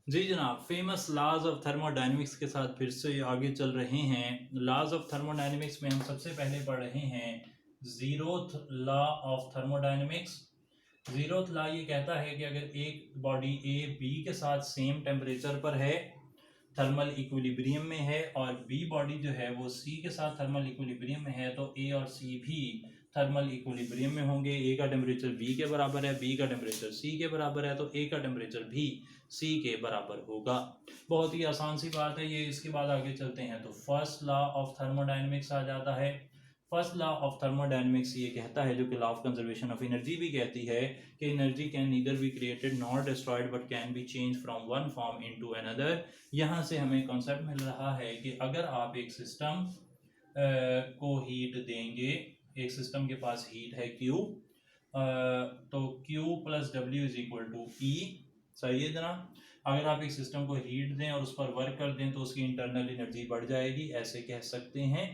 जी जनाब, famous laws of thermodynamics के साथ फिर से आगे चल रहे हैं। लॉज ऑफ थर्मोडायनेमिक्स में हम सबसे पहले पढ़ रहे हैं zeroth law of thermodynamics. Zeroth law ये कहता है कि अगर एक बॉडी ए बी के साथ सेम टेम्परेचर पर है, थर्मल इक्विलिब्रियम में है, और बी बॉडी जो है वो सी के साथ थर्मल इक्विलिब्रियम में है, तो ए और सी भी थर्मल इक्विलिब्रियम में होंगे। ए का टेम्परेचर बी के बराबर है, बी का टेम्परेचर सी के बराबर है, तो ए का टेम्परेचर भी सी के बराबर होगा। बहुत ही आसान सी बात है ये। इसके बाद आगे चलते हैं तो फर्स्ट लॉ ऑफ थर्मोडायनेमिक्स आ जाता है। फर्स्ट लॉ ऑफ थर्मोडायनेमिक्स ये कहता है, जो कि law of conservation of energy भी कहती है, कि energy can neither be created not destroyed but can be change from one form into another. यहाँ से हमें कॉन्सेप्ट मिल रहा है कि अगर आप एक सिस्टम को हीट देंगे, एक सिस्टम के पास हीट है Q, तो Q plus W is equal to E. सही है जनाब। अगर आप एक सिस्टम को हीट दें और उस पर वर्क कर दें तो उसकी इंटरनल एनर्जी बढ़ जाएगी, ऐसे कह सकते हैं।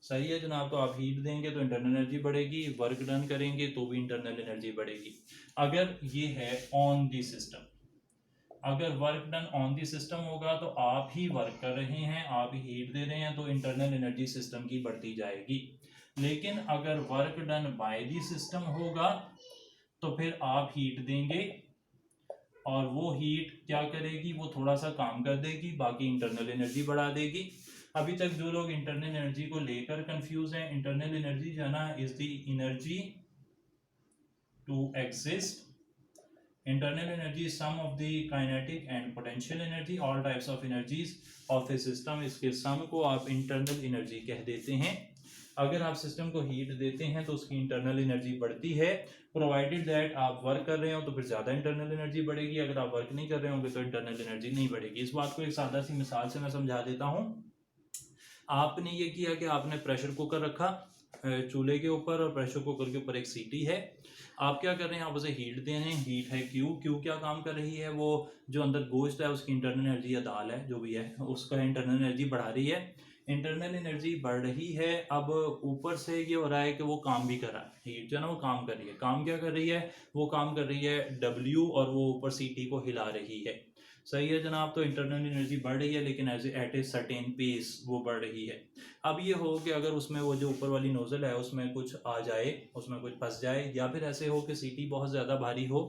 सही है जनाब। तो आप हीट देंगे तो इंटरनल एनर्जी बढ़ेगी, वर्क डन करेंगे तो भी इंटरनल एनर्जी बढ़ेगी। अगर ये है ऑन दी सिस्टम, अगर work done on the system होगा तो आप ही वर्क कर रहे हैं, आप ही हीट दे रहे हैं, तो इंटरनल एनर्जी सिस्टम की बढ़ती जाएगी। लेकिन अगर work done by the system होगा तो फिर आप हीट देंगे और वो हीट क्या करेगी, वो थोड़ा सा काम कर देगी, बाकी इंटरनल एनर्जी बढ़ा देगी। अभी तक जो लोग इंटरनल एनर्जी को लेकर कंफ्यूज हैं, इंटरनल एनर्जी जो है ना is the energy to exist. Internal energy is sum of the kinetic and potential energy, all types of energies of a system, इसके sum को आप internal energy कह देते हैं। अगर आप सिस्टम को हीट देते हैं तो उसकी इंटरनल एनर्जी बढ़ती है, प्रोवाइडेड दैट आप वर्क कर रहे हो तो फिर ज़्यादा इंटरनल एनर्जी बढ़ेगी, अगर आप वर्क नहीं कर रहे होंगे तो इंटरनल एनर्जी नहीं बढ़ेगी। इस बात को एक सादा सी मिसाल से मैं समझा देता हूँ। आपने ये किया कि आपने प्रेशर कुकर रखा चूल्हे के ऊपर, और प्रेशर कुकर के ऊपर एक सीटी है। आप क्या कर रहे हैं, आप उसे हीट दे रहे हैं। हीट है क्यू क्या काम कर रही है, वो जो अंदर गोश्त है उसकी इंटरनल एनर्जी या दाल है जो भी है उसका इंटरनल एनर्जी बढ़ा रही है। इंटरनल एनर्जी बढ़ रही है। अब ऊपर से ये हो रहा है कि वो काम भी कर रहा है, हीट जो है ना वो काम कर रही है। काम क्या कर रही है, वो काम कर रही है डब्ल्यू, और वो ऊपर सीटी को हिला रही है। सही है जनाब। तो इंटरनल एनर्जी बढ़ रही है लेकिन एट ए सर्टेन पेस वो बढ़ रही है। अब ये हो कि अगर उसमें वो जो ऊपर वाली नोजल है उसमें कुछ आ जाए, उसमें कुछ फंस जाए, या फिर ऐसे हो कि सीटी बहुत ज़्यादा भारी हो,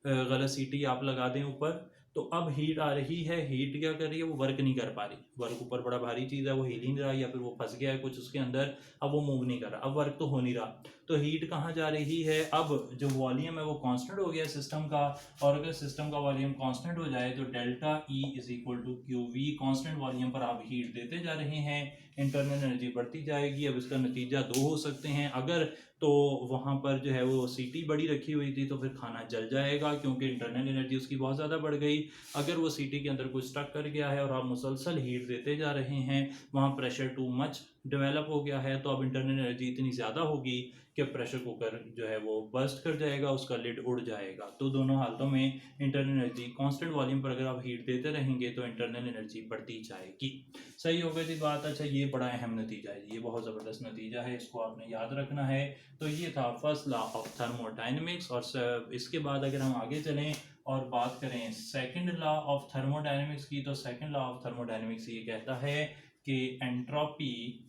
गलत सीटी आप लगा दें ऊपर, तो अब हीट आ रही है। हीट क्या कर रही है, वो वर्क नहीं कर पा रही। वर्क ऊपर बड़ा भारी चीज़ है, वो हिल ही नहीं रहा, या फिर वो फंस गया है कुछ उसके अंदर, अब वो मूव नहीं कर रहा, अब वर्क तो हो नहीं रहा। तो हीट कहाँ जा रही है, अब जो वॉल्यूम है वो कांस्टेंट हो गया सिस्टम का, और अगर सिस्टम का वॉल्यूम कांस्टेंट हो जाए तो delta E is equal to Q V. Constant volume पर आप हीट देते जा रहे हैं, इंटरनल एनर्जी बढ़ती जाएगी। अब इसका नतीजा दो हो सकते हैं। अगर तो वहाँ पर जो है वो सीटी बड़ी रखी हुई थी तो फिर खाना जल जाएगा क्योंकि इंटरनल एनर्जी उसकी बहुत ज़्यादा बढ़ गई। अगर वो सीटी के अंदर कुछ स्टक कर गया है और आप मुसलसल हीट देते जा रहे हैं, वहाँ प्रेशर टू मच डेवलप हो गया है, तो अब इंटरनल एनर्जी इतनी ज़्यादा होगी कि प्रेशर कुकर जो है वो बर्स्ट कर जाएगा, उसका लिड उड़ जाएगा। तो दोनों हालतों में इंटरनल एनर्जी कांस्टेंट वॉल्यूम पर अगर आप हीट देते रहेंगे तो इंटरनल एनर्जी बढ़ती जाएगी। सही हो गई थी बात। अच्छा, ये बड़ा अहम नतीजा है, ये बहुत ज़बरदस्त नतीजा है, इसको आपने याद रखना है। तो ये था फर्स्ट लॉ ऑफ थर्मोडायनेमिक्स। और इसके बाद अगर हम आगे चलें और बात करें सेकंड लॉ ऑफ थर्मोडायनेमिक्स की, तो सेकंड लॉ ऑफ थर्मोडायनेमिक्स ये कहता है कि entropy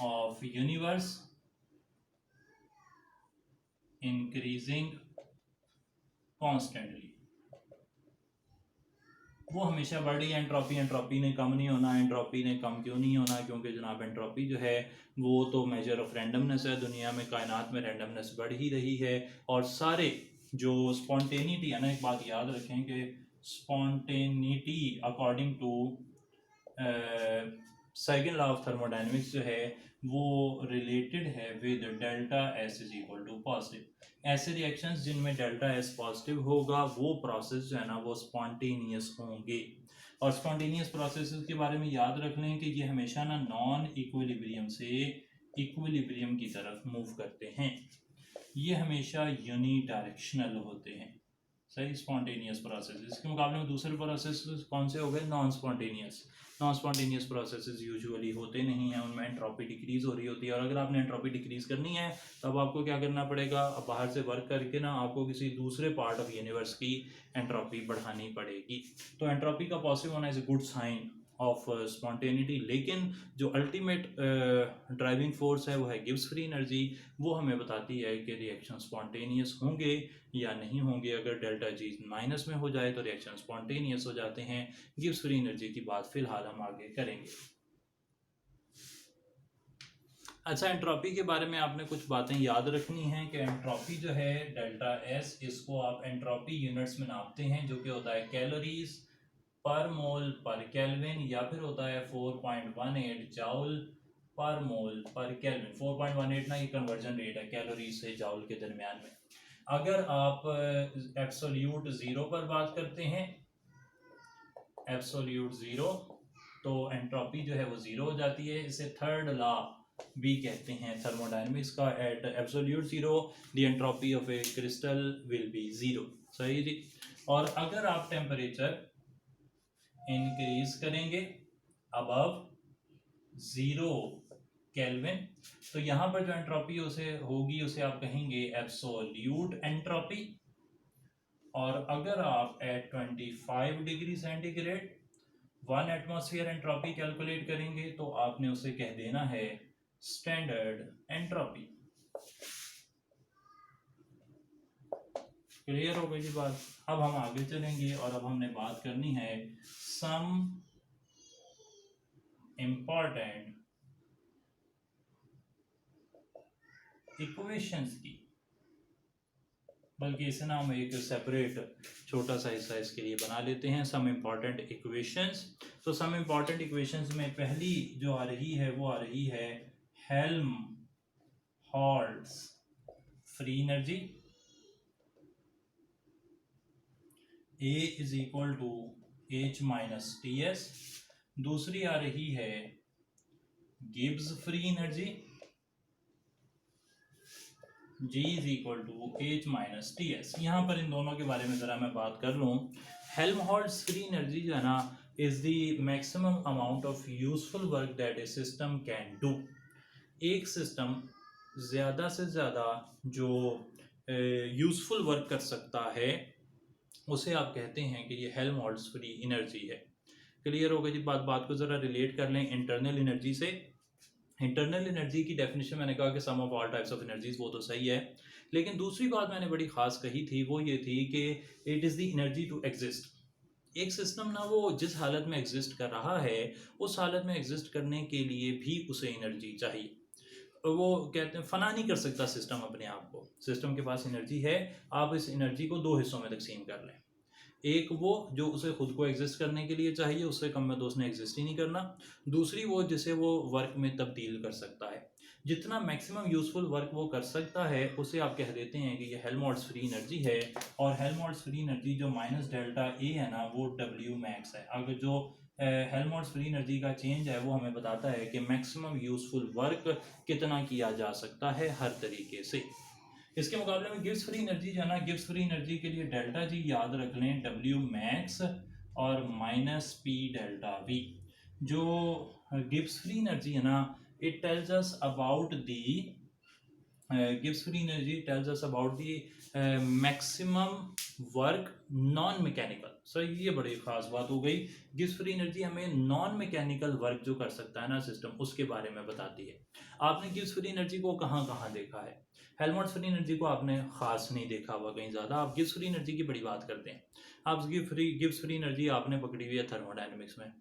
of universe increasing constantly, वो हमेशा बढ़ रही है। एंट्रोपी, एंट्रोपी ने कम नहीं होना। एंट्रोपी ने कम क्यों नहीं होना, क्योंकि जनाब एंट्रोपी जो है वो तो मेजर ऑफ रैंडमनेस है। दुनिया में, कायनात में रैंडमनेस बढ़ ही रही है, और सारे जो स्पॉन्टेनिटी है ना, एक बात याद रखें कि spontaneity according to second law of thermodynamics जो है वो रिलेटेड है with delta S is equal to positive. ऐसे रिएक्शंस जिनमें डेल्टा एस पॉजिटिव होगा वो प्रोसेस जो है ना वो स्पॉन्टेनियस होंगे। और स्पॉन्टेनियस प्रोसेसेस के बारे में याद रख लें कि ये हमेशा ना नॉन इक्विलिब्रियम से इक्विलिब्रियम की तरफ मूव करते हैं, ये हमेशा यूनी डायरेक्शनल होते हैं। सही, स्पॉन्टेनियस प्रोसेस। इसके मुकाबले में दूसरे प्रोसेस कौन से हो गए? Non spontaneous. Non spontaneous processes usually होते नहीं हैं, उनमें एंट्रोपी डिक्रीज हो रही होती है, और अगर आपने एंट्रोपी डिक्रीज करनी है तब आपको क्या करना पड़ेगा? अब बाहर से वर्क करके ना आपको किसी दूसरे पार्ट ऑफ यूनिवर्स की एंट्रोपी बढ़ानी पड़ेगी। तो एंट्रोपी का पॉसिबल होना is a good sign of spontaneity, लेकिन जो अल्टीमेट ड्राइविंग फोर्स है वो है गिब्स फ्री एनर्जी। वो हमें बताती है कि रिएक्शन स्पॉन्टेनियस होंगे या नहीं होंगे। अगर डेल्टा जी माइनस में हो जाए तो रिएक्शन स्पॉन्टेनियस हो जाते हैं। गिब्स फ्री एनर्जी की बात फिलहाल हम आगे करेंगे। अच्छा, एंट्रोपी के बारे में आपने कुछ बातें याद रखनी हैं कि एंट्रोपी जो है डेल्टा एस, इसको आप एंट्रोपी यूनिट्स में नापते हैं, जो कि होता है कैलोरीज पर मोल पर केल्विन, या फिर होता है 4.18 जाउल पर मोल पर केल्विन। 4.18 ना ये कन्वर्जन रेट है कैलोरीज से जाउल के दरमियान में। अगर आप एब्सोल्यूट ज़ीरो पर बात करते हैं, एब्सोल्यूट ज़ीरो, तो एंट्रोपी जो है वो ज़ीरो हो जाती है। इसे थर्ड लॉ भी कहते हैं थर्मोडायनेमिक्स का। At absolute zero the entropy of a crystal will be zero. सही जी। और अगर आप टेम्परेचर इंक्रीज करेंगे अबव 0 केल्विन, तो यहाँ पर जो एंट्रोपी उसे होगी उसे आप कहेंगे एब्सोल्यूट एंट्रोपी। और अगर आप at 25 degree centigrade 1 atmosphere entropy calculate करेंगे तो आपने उसे कह देना है स्टैंडर्ड एंट्रोपी। क्लियर हो गई जी बात। अब हम आगे चलेंगे और अब हमने बात करनी है सम इम्पॉर्टेंट इक्वेशंस की, बल्कि इसे ना हम एक सेपरेट छोटा सा हिस्सा इसके लिए बना लेते हैं, सम इम्पॉर्टेंट इक्वेशंस। तो सम इम्पॉर्टेंट इक्वेशंस में पहली जो आ रही है वो आ रही है Helmholtz free energy. A is equal to H minus TS। दूसरी आ रही है Gibbs free energy, G is equal to H minus TS। यहाँ पर इन दोनों के बारे में ज़रा मैं बात कर लूँ। हेल्महोल्ट्ज़ फ्री एनर्जी जो है ना is the maximum amount of useful work that A system can do. एक सिस्टम ज़्यादा से ज़्यादा जो यूजफुल वर्क कर सकता है उसे आप कहते हैं कि ये हेल्महोल्ट्ज़ फ्री एनर्जी है। क्लियर हो गई जी बात को ज़रा रिलेट कर लें इंटरनल एनर्जी से। इंटरनल एनर्जी की डेफिनेशन मैंने कहा कि sum of all types of energies, वो तो सही है, लेकिन दूसरी बात मैंने बड़ी खास कही थी वो ये थी कि it is the energy to exist. एक सिस्टम ना वो जिस हालत में एग्जिस्ट कर रहा है उस हालत में एग्जिस्ट करने के लिए भी उसे एनर्जी चाहिए। वो कहते हैं फना नहीं कर सकता सिस्टम अपने आप को। सिस्टम के पास एनर्जी है, आप इस एनर्जी को दो हिस्सों में तकसीम कर लें। एक वो जो उसे खुद को एग्जिस्ट करने के लिए चाहिए, उससे कम में तो उसने एग्जिस्ट ही नहीं करना। दूसरी वो जिसे वो वर्क में तब्दील कर सकता है। जितना मैक्सिमम यूजफुल वर्क वो कर सकता है उसे आप कह देते हैं कि ये हेल्महोल्ट्ज़ फ्री एनर्जी है। और हेल्महोल्ट्ज़ फ्री एनर्जी जो माइनस डेल्टा ए है ना वो W मैक्स है। अगर जो हेल्महोल्ट्ज़ फ्री एनर्जी का चेंज है वो हमें बताता है कि मैक्सिमम यूजफुल वर्क कितना किया जा सकता है हर तरीके से। इसके मुकाबले में गिब्स फ्री एनर्जी जो है ना, गिब्स फ्री एनर्जी के लिए डेल्टा जी याद रख लें W मैक्स और माइनस P डेल्टा V। जो गिब्स फ्री एनर्जी है ना it tells us about the Gibbs free energy tells us about the maximum work non mechanical. So ये बड़ी खास बात हो गई। गिब्स फ्री एनर्जी हमें नॉन मैकेनिकल वर्क जो कर सकता है ना सिस्टम उसके बारे में बताती है। आपने गिब्स फ्री एनर्जी को कहाँ कहाँ देखा है? हेल्महोल्ट्ज़ फ्री एनर्जी को आपने खास नहीं देखा हुआ कहीं ज़्यादा। आप गिब्स फ्री एनर्जी की बड़ी बात करते हैं। आप गिब्स फ्री एनर्जी आपने पकड़ी हुई है थर्मोडायनेमिक्स में।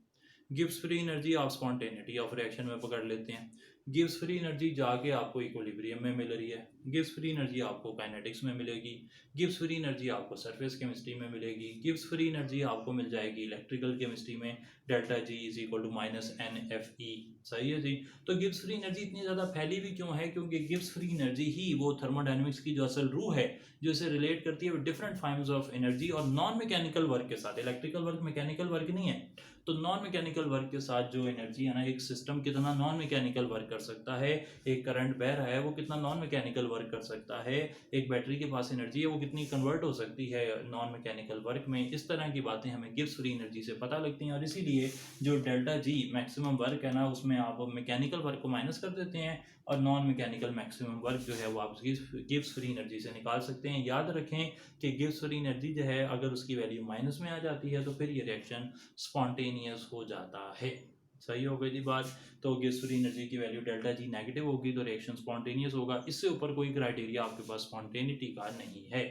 गिब्स फ्री एनर्जी आप स्पॉन्टेनिटी ऑफ रिएक्शन में पकड़ लेते हैं। गिब्स फ्री एनर्जी जाके आपको इक्विलिब्रियम में मिल रही है। गिब्स फ्री एनर्जी आपको काइनेटिक्स में मिलेगी। गिब्स फ्री एनर्जी आपको सरफेस केमिस्ट्री में मिलेगी। गिब्स फ्री एनर्जी आपको मिल जाएगी इलेक्ट्रिकल केमिस्ट्री में, delta G is equal to minus NFE। सही है जी। तो गिब्स फ्री एनर्जी इतनी ज़्यादा फैली हुई क्यों है? क्योंकि गिब्स फ्री एनर्जी ही वो थर्मोडायनेमिक्स की जो असल रूह है जो इसे रिलेट करती है डिफरेंट फॉर्म्स ऑफ एनर्जी और नॉन मैकेनिकल वर्क के साथ। इलेक्ट्रिकल वर्क मैकेनिकल वर्क नहीं है, तो नॉन मैकेनिकल वर्क के साथ जो एनर्जी है ना, एक सिस्टम कितना नॉन मैकेनिकल वर्क कर सकता है, एक करंट बह रहा है वो कितना नॉन मैकेनिकल वर्क कर सकता है, एक बैटरी के पास एनर्जी है वो कितनी कन्वर्ट हो सकती है नॉन मैकेनिकल वर्क में। इस तरह की बातें हमें गिब्स फ्री एनर्जी से पता लगती हैं और इसीलिए जो डेल्टा जी मैक्सिमम वर्क है ना, उसमें आप मैकेनिकल वर्क को माइनस कर देते हैं और नॉन मैकेनिकल मैक्सिमम वर्क जो है वो आप गिब्स फ्री एनर्जी से निकाल सकते हैं। याद रखें कि गिब्स फ्री एनर्जी जो है अगर उसकी वैल्यू माइनस में आ जाती है तो फिर ये रिएक्शन स्पॉन्टेनियस हो जाता है। सही हो गई जी बात। तो गिब्स फ्री एनर्जी की वैल्यू डेल्टा जी नेगेटिव होगी तो रिएक्शन स्पॉन्टेनियस होगा। इससे ऊपर कोई क्राइटेरिया आपके पास स्पॉन्टेनिटी का नहीं है।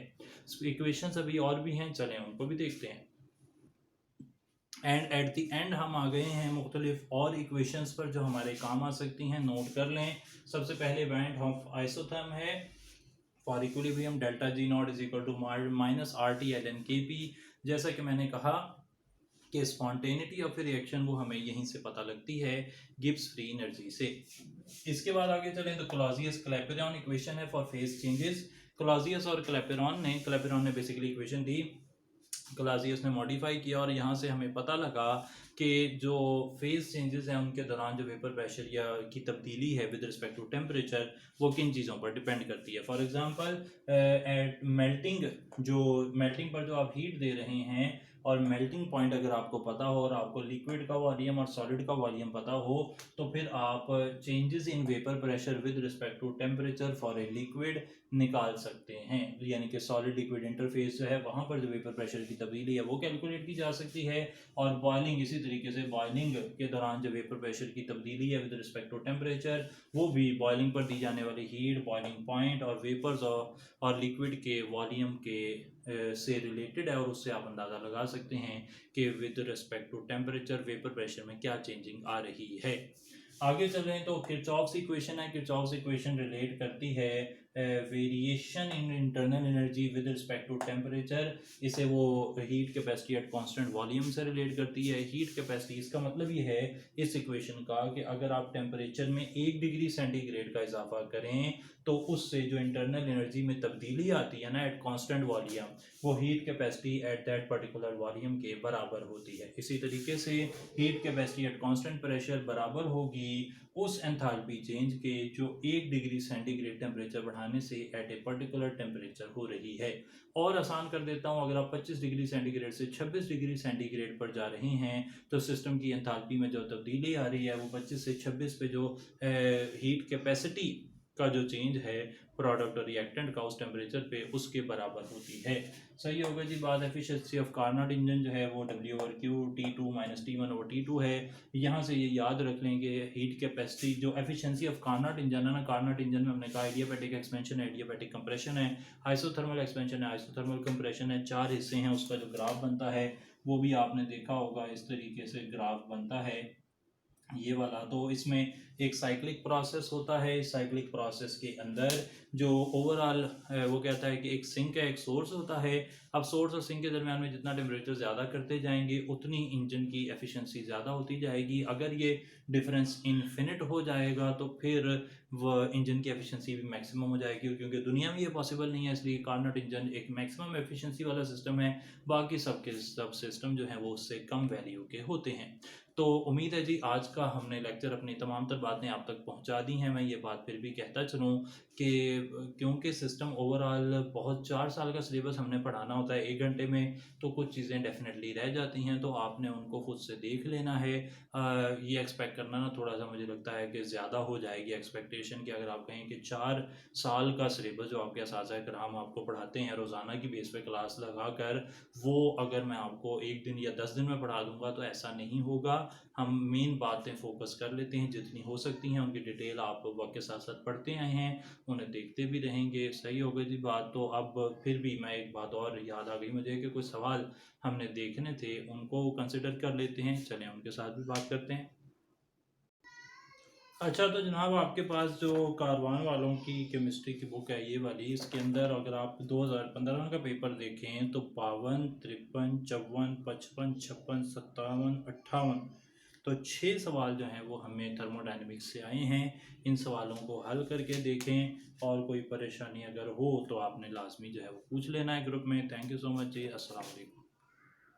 इक्वेशंस अभी और भी हैं, चलें उनको भी देखते हैं। एंड एट द एंड हम आ गए हैं मुख्तलिफ और इक्वेशंस पर जो हमारे काम आ सकती हैं, नोट कर लें। सबसे पहले बैंड ऑफ आइसोथर्म है for equilibrium delta G naught is equal to minus R T L N K P. जैसा कि मैंने कहा कि स्पॉन्टेनिटी ऑफ रिएक्शन वो हमें यहीं से पता लगती है, गिब्स फ्री एनर्जी से। इसके बाद आगे चलें तो क्लॉजियस क्लैपेरॉन इक्वेशन है फॉर फेज चेंजेस। क्लॉजियस और क्लैपेरॉन ने बेसिकली इक्वेशन दी, क्लॉजियस ने मॉडिफाई किया और यहाँ से हमें पता लगा कि जो फेज चेंजेस हैं उनके दौरान जो वेपर प्रेशर या की तब्दीली है विद रिस्पेक्ट टू टेम्परेचर वो किन चीज़ों पर डिपेंड करती है। फॉर एग्जांपल एट मेल्टिंग पर जो आप हीट दे रहे हैं और मेल्टिंग पॉइंट अगर आपको पता हो और आपको लिक्विड का वॉल्यूम और सॉलिड का वॉल्यूम पता हो तो फिर आप changes in vapour pressure with respect to temperature for a liquid निकाल सकते हैं। यानी कि सॉलिड लिक्विड इंटरफेस जो है वहाँ पर जो वेपर प्रेशर की तब्दीली है वो कैलकुलेट की जा सकती है और बॉइलिंग इसी तरीके से बॉइलिंग के दौरान जो वेपर प्रेशर की तब्दीली है विद रिस्पेक्ट टू टेम्परेचर वो भी बॉइलिंग पर दी जाने वाली हीट, बॉइलिंग पॉइंट और वेपर्स और लिक्विड के वॉल्यूम के से रिलेटेड है और उससे आप अंदाज़ा लगा सकते हैं कि with respect to temperature vapour pressure में क्या चेंजिंग आ रही है। आगे चल रहे हैं तो किरचॉफ्स इक्वेशन है। किरचॉफ्स इक्वेशन रिलेट करती है variation in internal energy with respect to temperature. इसे वो heat capacity at constant volume से रिलेट करती है। हीट कैपेसिटी इसका मतलब ये है इस इक्वेशन का कि अगर आप टेम्परेचर में 1 डिग्री सेंटीग्रेड का इजाफा करें तो उससे जो इंटरनल एनर्जी में तब्दीली आती है ना एट कांस्टेंट वॉल्यूम वो heat capacity at that particular volume के बराबर होती है। इसी तरीके से heat capacity at constant pressure बराबर होगी उस एंथैल्पी चेंज के जो 1 डिग्री सेंटीग्रेड टेम्परेचर बढ़ाने से एट ए पर्टिकुलर टेम्परेचर हो रही है। और आसान कर देता हूँ, अगर आप 25 डिग्री सेंटीग्रेड से 26 डिग्री सेंटीग्रेड पर जा रहे हैं तो सिस्टम की एंथैल्पी में जो तब्दीली आ रही है वो 25 से 26 पे जो हीट कैपेसिटी का जो चेंज है प्रोडक्ट और रिएक्टेंट का उस टेम्परेचर पे उसके बराबर होती है। सही होगा जी बात। एफिशिएंसी ऑफ कार्नोट इंजन जो है वो W/Q T2 - T1/T2 है। यहाँ से ये याद रख लें कि हीट कैपेसिटी जो एफिशिएंसी ऑफ कार्नोट इंजन है ना, कार्नोट इंजन में हमने कहा एडियाबैटिक एक्सपेंशन है, एडियाबैटिक कंप्रेशन है, आइसोथर्मल एक्सपेंशन है, आइसोथर्मल कंप्रेशन है, 4 हिस्से हैं। उसका जो ग्राफ बनता है वो भी आपने देखा होगा, इस तरीके से ग्राफ बनता है ये वाला। तो इसमें एक साइक्लिक प्रोसेस होता है। इस साइक्लिक प्रोसेस के अंदर जो ओवरऑल वो कहता है कि एक सिंक है, एक सोर्स होता है। अब सोर्स और सिंक के दरमियान में जितना टेम्परेचर ज़्यादा करते जाएंगे उतनी इंजन की एफिशिएंसी ज़्यादा होती जाएगी। अगर ये डिफरेंस इनफिनिट हो जाएगा तो फिर वह इंजन की एफिशिएंसी भी मैक्सिमम हो जाएगी, क्योंकि दुनिया में ये पॉसिबल नहीं है। इसलिए कार्नोट इंजन एक मैक्सिमम एफिशिएंसी वाला सिस्टम है, बाकी सबके सब सिस्टम जो हैं वो उससे कम वैल्यू के होते हैं। तो उम्मीद है जी आज का हमने लेक्चर अपनी तमाम तर बातें आप तक पहुंचा दी हैं। मैं ये बात फिर भी कहता चलूँ कि क्योंकि सिस्टम ओवरऑल बहुत 4 साल का सिलेबस हमने पढ़ाना होता है 1 घंटे में, तो कुछ चीज़ें डेफिनेटली रह जाती हैं, तो आपने उनको खुद से देख लेना है। ये एक्सपेक्ट करना ना थोड़ा सा मुझे लगता है कि ज़्यादा हो जाएगी एक्सपेक्टेशन कि अगर आप कहें कि 4 साल का सिलेबस जो आपके असातिज़ा कराम आपको पढ़ाते हैं रोज़ाना की बेस पे क्लास लगा कर, वो अगर मैं आपको 1 दिन या 10 दिन में पढ़ा दूंगा तो ऐसा नहीं होगा। हम मेन बातें फोकस कर लेते हैं जितनी हो सकती हैं, उनकी डिटेल आप वक्त के साथ साथ पढ़ते आए हैं, उन्हें देखते भी रहेंगे। सही हो गई जी बात। तो अब फिर भी मैं एक बात और याद आ गई मुझे कि कुछ सवाल हमने देखने थे, उनको कंसिडर कर लेते हैं। चलें उनके साथ भी बात करते हैं। अच्छा, तो जनाब आपके पास जो कारवान वालों की केमिस्ट्री की बुक है ये वाली, इसके अंदर अगर आप 2015 का पेपर देखें तो 52, 53, 54, 55, 56, 57, 58 तो 6 सवाल जो हैं वो हमें थर्मोडायनेमिक्स से आए हैं। इन सवालों को हल करके देखें और कोई परेशानी अगर हो तो आपने लाजमी जो है वो पूछ लेना है ग्रुप में। थैंक यू सो मच जी। अस्सलाम वालेकुम।